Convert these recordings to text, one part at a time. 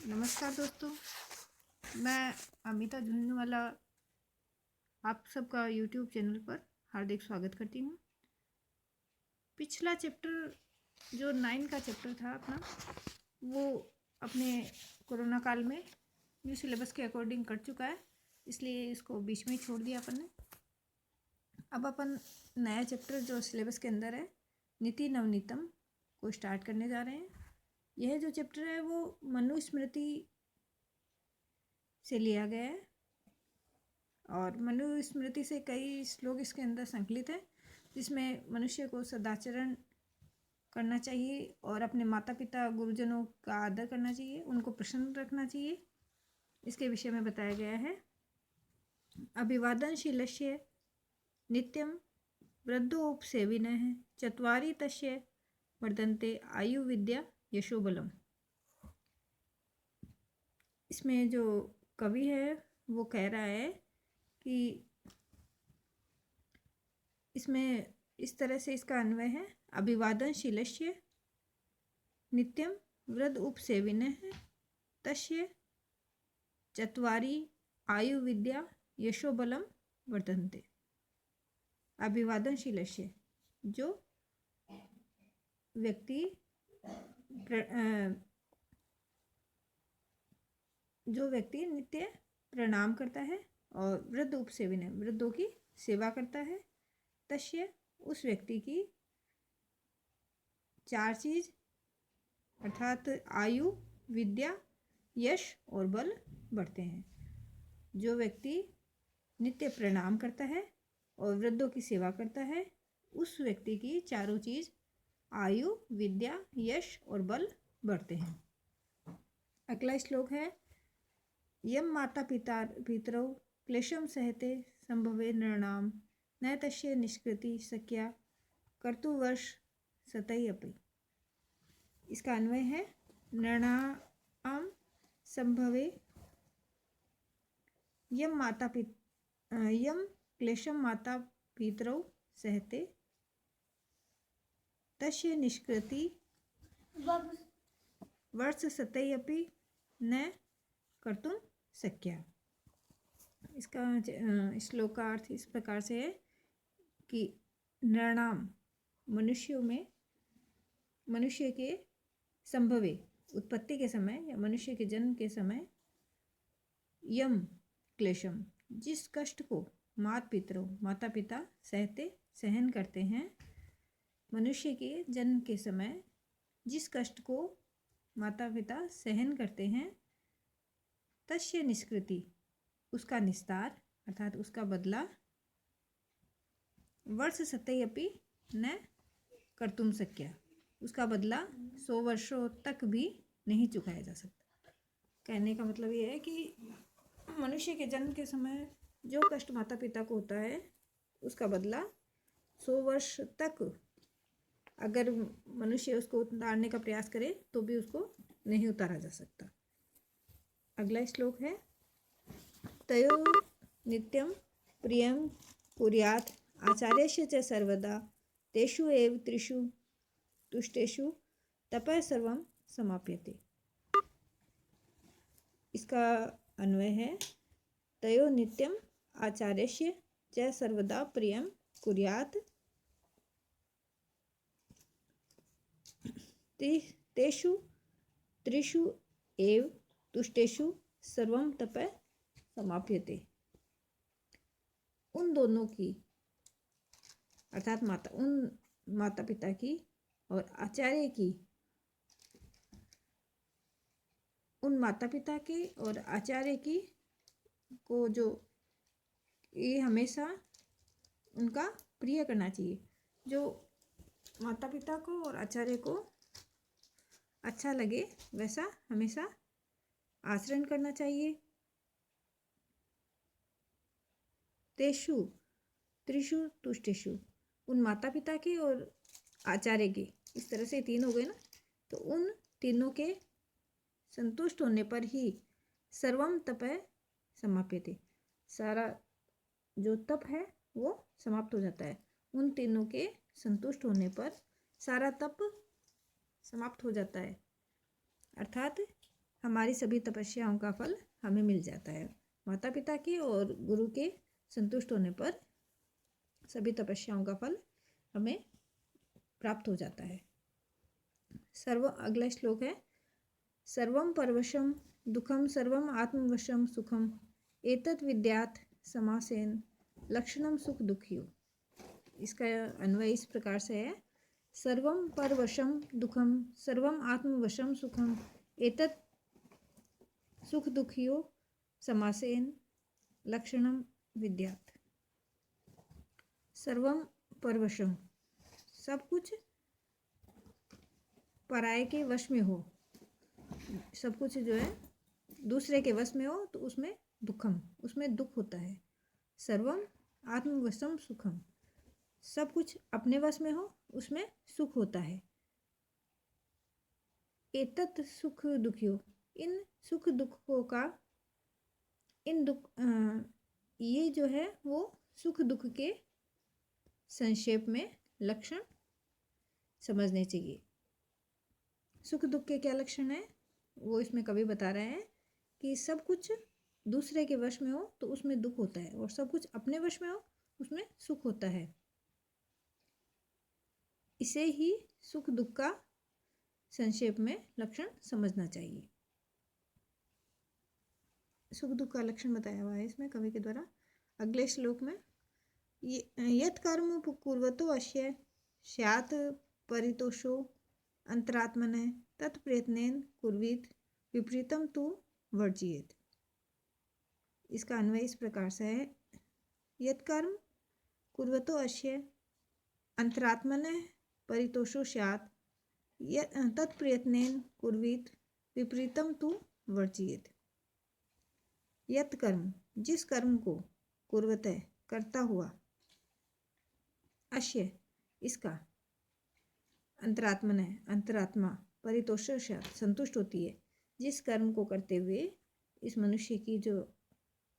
नमस्कार दोस्तों, मैं अमिता झुंझुनवाला आप सबका यूट्यूब चैनल पर हार्दिक स्वागत करती हूँ। पिछला चैप्टर जो 9 का चैप्टर था अपना, वो अपने कोरोना काल में न्यू सिलेबस के अकॉर्डिंग कट चुका है, इसलिए इसको बीच में ही छोड़ दिया अपन ने। अब अपन नया चैप्टर जो सिलेबस के अंदर है, नीति नवनीतम को स्टार्ट करने जा रहे हैं। यह जो चैप्टर है वो मनुस्मृति से लिया गया है और मनुस्मृति से कई श्लोक इसके अंदर संकलित हैं, जिसमें मनुष्य को सदाचरण करना चाहिए और अपने माता पिता गुरुजनों का आदर करना चाहिए, उनको प्रसन्न रखना चाहिए। इसके विषय में बताया गया है। अभिवादनशीलस्य नित्यं वृद्धोपसेविनः चत्वारि तस्य वर्धन्ते आयु विद्या यशोबलम। इसमें जो कवि है वो कह रहा है कि इसमें इस तरह से इसका अन्वय है। अभिवादनशीलस्य नित्यं वृद्ध उपसेविनः तस्य चत्वारि आयु विद्या यशोबलम वर्धन्ते। अभिवादनशीलस्य जो व्यक्ति नित्य प्रणाम करता है और वृद्ध उपसेविन वृद्धों की सेवा करता है, तस्य उस व्यक्ति की 4 चीज अर्थात आयु, विद्या, यश और बल बढ़ते हैं। जो व्यक्ति नित्य प्रणाम करता है और वृद्धों की सेवा करता है, उस व्यक्ति की चारों चीज आयु, विद्या, यश और बल बढ़ते हैं। अगला श्लोक है यम माता पिता पितरौ क्लेशम सहते संभवे नृणाम न तस्य निष्कृति शक्या कर्तुवर्ष सतई अपि। इसका अन्वय है नृणाम संभवे यम क्लेशम माता पितरौ सहते तस्य निष्कृति वर्ष सतई अपि न कर्तुम शक्या। इसका श्लोक का अर्थ इस प्रकार से है कि नृणाम मनुष्य के संभवे उत्पत्ति के समय या मनुष्य के जन्म के समय यम क्लेशम जिस कष्ट को माता पिता सहन करते हैं, मनुष्य के जन्म के समय जिस कष्ट को माता पिता सहन करते हैं, तस्य निष्कृति उसका निस्तार अर्थात उसका बदला वर्ष सतई अपि न कर्तुम शक्या उसका बदला 100 वर्षों तक भी नहीं चुकाया जा सकता। कहने का मतलब ये है कि मनुष्य के जन्म के समय जो कष्ट माता पिता को होता है, उसका बदला 100 वर्ष तक अगर मनुष्य उसको उतारने का प्रयास करे तो भी उसको नहीं उतारा जा सकता। अगला श्लोक है तयो नित्यं प्रियं कुर्यात् आचार्यस्य च सर्वदा तेषु एव त्रिषु तुष्टेषु तपः सर्वं समाप्यते। इसका अन्वय है तयो नित्यं आचार्यस्य च सर्वदा प्रियं कुर्यात् तेषु त्रिषु एव तुष्टेषु सर्वं तपः समाप्यते। उन दोनों की अर्थात माता पिता की और आचार्य की, उन माता पिता की और आचार्य की को जो ये हमेशा उनका प्रिय करना चाहिए। जो माता पिता को और आचार्य को अच्छा लगे वैसा हमेशा आचरण करना चाहिए। तेषु त्रिषु तुष्टेषु उन माता पिता के और आचार्य के, इस तरह से 3 हो गए ना, तो उन तीनों के संतुष्ट होने पर ही सर्वम तपः समाप्यते सारा जो तप है वो समाप्त हो जाता है। उन तीनों के संतुष्ट होने पर सारा तप समाप्त हो जाता है। अर्थात हमारी सभी तपस्याओं का फल हमें मिल जाता है। माता पिता की और गुरु के संतुष्ट होने पर सभी तपस्याओं का फल हमें प्राप्त हो जाता है। अगला श्लोक है, सर्वम परवशम दुखम सर्वम आत्मवशम सुखम एतत् विद्यात् समासेन लक्षणम सुख दुखियो। इसका अन्वय इस प्रकार से है, सर्वम परवशम दुखम सर्वम आत्मवशम सुखम एतत् सुख दुखियो समासेन लक्षणम विद्यात्। सर्वम परवशम, सब कुछ पराये के वश में हो, सब कुछ जो है दूसरे के वश में हो तो उसमें दुखम, उसमें दुख होता है। सर्वम आत्मवशम सुखम, सब कुछ अपने वश में हो उसमें सुख होता है। एतत् सुख दुखियो, इन सुख दुखों का ये जो है वो सुख दुख के संक्षेप में लक्षण समझने चाहिए। सुख दुख के क्या लक्षण है वो इसमें कवि बता रहे हैं कि सब कुछ दूसरे के वश में हो तो उसमें दुख होता है और सब कुछ अपने वश में हो उसमें सुख होता है। इसे ही सुख दुख का संक्षेप में लक्षण समझना चाहिए। सुख दुख का लक्षण बताया हुआ है इसमें कवि के द्वारा। अगले श्लोक में यत् कर्म कुर्वतो अस्य स्यात् परितोषो अंतरात्मनः तत्प्रयत्नेन कुर्वीत विपरीतम तु वर्जयेत्। इसका अन्वय इस प्रकार से है, यत् कर्म कुर्वतो अस्य अंतरात्मनः परितोषो स्यात् तत्प्रयत्नेन कुर्वीत विपरीतम तु वर्जयेत्। यत् कर्म, जिस कर्म को, कुर्वतः करता हुआ, अस्य इसका, अंतरात्मनः अंतरात्मा, परितोषो स्यात् संतुष्ट होती है। जिस कर्म को करते हुए इस मनुष्य की जो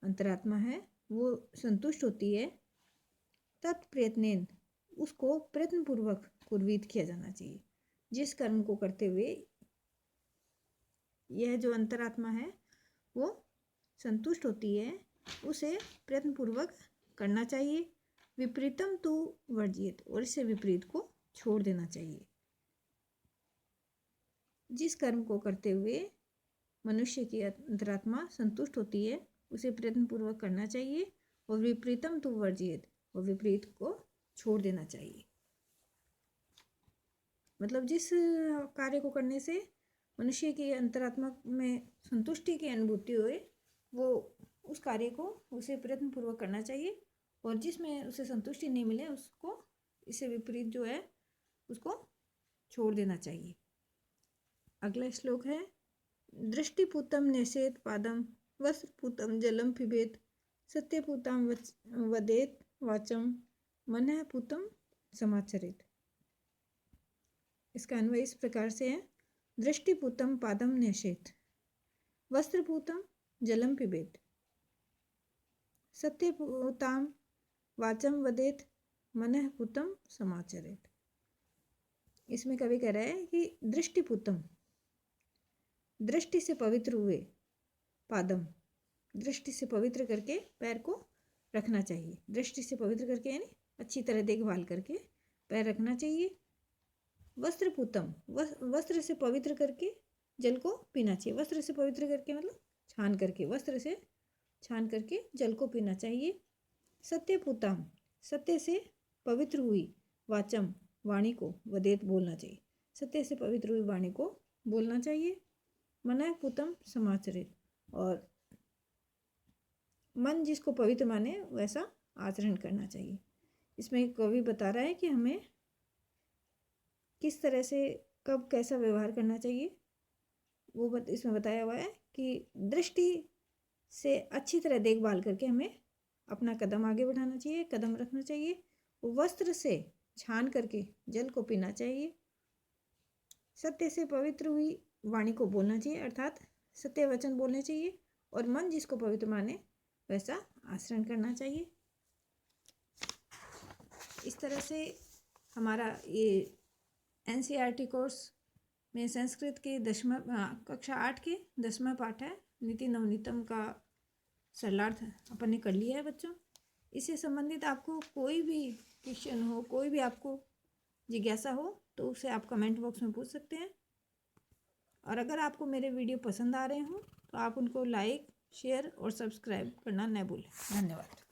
अंतरात्मा है वो संतुष्ट होती है, तत्प्रयत्नेन, उसको प्रयत्नपूर्वक कुर्वीत किया जाना चाहिए। जिस कर्म को करते हुए यह जो अंतरात्मा है वो संतुष्ट होती है उसे प्रयत्नपूर्वक करना चाहिए। विपरीतम तु वर्जयेत्, और इससे विपरीत को छोड़ देना चाहिए। जिस कर्म को करते हुए मनुष्य की अंतरात्मा संतुष्ट होती है उसे प्रयत्नपूर्वक करना चाहिए और विपरीतम तु वर्जयेत्, और विपरीत को छोड़ देना चाहिए। मतलब जिस कार्य को करने से मनुष्य की अंतरात्मा में संतुष्टि की अनुभूति होए वो उस कार्य को उसे प्रयत्नपूर्वक करना चाहिए, और जिसमें उसे संतुष्टि नहीं मिले उसको, इससे विपरीत जो है उसको छोड़ देना चाहिए। अगला श्लोक है, दृष्टिपूतम नेसेत पादम वस्त्रपूतम जलम पिबेत सत्यपूतम वदेत वाचम मनः पूतम समाचरेत। इसका अन्वय इस प्रकार से है, दृष्टिपूतम पादम नेसेत वस्त्रपूतम जलम पिबेत सत्यपूताम वाचम वदेत मनः पूतम समाचरेत। इसमें कवि कह रहा है कि दृष्टिपूतम, दृष्टि से पवित्र हुए, पादम, दृष्टि से पवित्र करके पैर को रखना चाहिए। दृष्टि से पवित्र करके यानी अच्छी तरह देखभाल करके पैर रखना चाहिए। वस्त्रपूतम, वस्त्र से पवित्र करके जल को पीना चाहिए। वस्त्र से पवित्र करके मतलब छान करके, वस्त्र से छान करके जल को पीना चाहिए। सत्यपूतम, सत्य से पवित्र हुई, वाचम, वाणी को, वदेत, बोलना चाहिए। सत्य से पवित्र हुई वाणी को बोलना चाहिए। मनः पूतम समाचरित, और मन जिसको पवित्र माने वैसा आचरण करना चाहिए। इसमें कवि बता रहा है कि हमें किस तरह से कब कैसा व्यवहार करना चाहिए वो इसमें बताया हुआ है कि दृष्टि से अच्छी तरह देखभाल करके हमें अपना कदम आगे बढ़ाना चाहिए, कदम रखना चाहिए। वस्त्र से छान करके जल को पीना चाहिए। सत्य से पवित्र हुई वाणी को बोलना चाहिए, अर्थात सत्य वचन बोलने चाहिए, और मन जिसको पवित्र माने वैसा आचरण करना चाहिए। इस तरह से हमारा ये NCERT कोर्स में संस्कृत के कक्षा 8 के 10वां पाठ है, नीति नवनीतम का सरलार्थ अपन ने कर लिया है बच्चों। इससे संबंधित आपको कोई भी क्वेश्चन हो, कोई भी आपको जिज्ञासा हो तो उसे आप कमेंट बॉक्स में पूछ सकते हैं। और अगर आपको मेरे वीडियो पसंद आ रहे हों तो आप उनको लाइक, शेयर और सब्सक्राइब करना न भूलें। धन्यवाद।